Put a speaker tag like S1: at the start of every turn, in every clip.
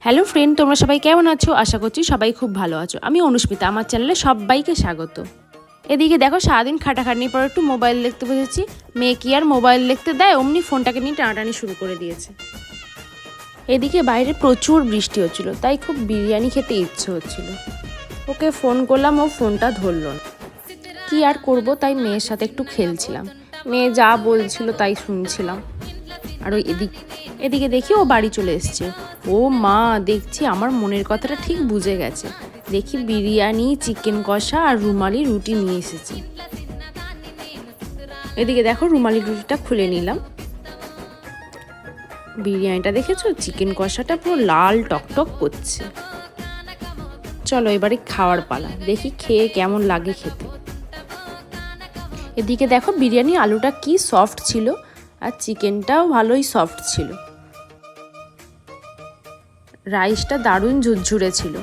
S1: Hello friend, তোমরা সবাই কেমন আছো? আশা করছি সবাই খুব ভালো আছো। আমি অনুস্মিতা, আমার চ্যানেলে সবাইকে স্বাগত। এদিকে দেখো, সারাদিন খাটাখাটনির পর একটু মোবাইল দেখতে বসেছি। মেয়ে কি আর মোবাইল দেখতে দেয়, অমনি ফোনটাকে নিয়ে টানাটানি শুরু করে দিয়েছে। এদিকে বাইরে প্রচুর বৃষ্টি হচ্ছিল, তাই খুব বিরিয়ানি খেতে ইচ্ছে হচ্ছিল। ওকে ফোন করলাম, ও ফোনটা ধরল না। কি আর করব, তাই মেয়ের সাথে একটু খেলছিলাম। মেয়ে যা বলছিল তাই শুনছিলাম। আর ওই এদিকে দেখি ও বাড়ি চলে এসছে। ও মা, দেখছি আমার মনের কথাটা ঠিক বুঝে গেছে। দেখি বিরিয়ানি, চিকেন কষা আর রুমালি রুটি নিয়ে এসেছে। এদিকে দেখো, রুমালি রুটিটা খুলে নিলাম। বিরিয়ানিটা দেখেছো? চিকেন কষাটা পুরো লাল টকটক করছে। চলো এবারে খাওয়ার পালা, দেখি খেয়ে কেমন লাগে খেতে। এদিকে দেখো, বিরিয়ানির আলুটা কি সফট ছিল, আর চিকেনটাও ভালোই সফট ছিল। রাইসটা দারুণ ঝুরঝুরে ছিল।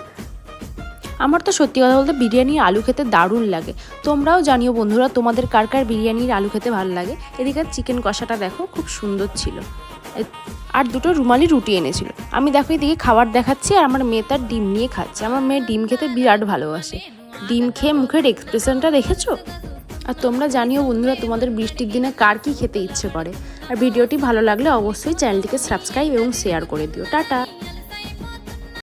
S1: আমার তো সত্যি কথা বলতে বিরিয়ানির আলু খেতে দারুণ লাগে। তোমরাও জানিও বন্ধুরা, তোমাদের কার কার বিরিয়ানির আলু খেতে ভালো লাগে। এদিকে চিকেন কষাটা দেখো খুব সুন্দর ছিল। আর দুটো রুমালি রুটি এনেছিল। আমি দেখো এদিকে খাবার দেখাচ্ছি, আর আমার মেয়ে তার ডিম নিয়ে খাচ্ছে। আমার মেয়ে ডিম খেতে বিরাট ভালোবাসে। ডিম খেয়ে মুখের এক্সপ্রেশনটা দেখেছো? আর তোমরা জানিও বন্ধুরা, তোমাদের বৃষ্টির দিনে কার কী খেতে ইচ্ছে করে। আর ভিডিওটি ভালো লাগলে অবশ্যই চ্যানেলটিকে সাবস্ক্রাইব এবং শেয়ার করে দিও। টাটা।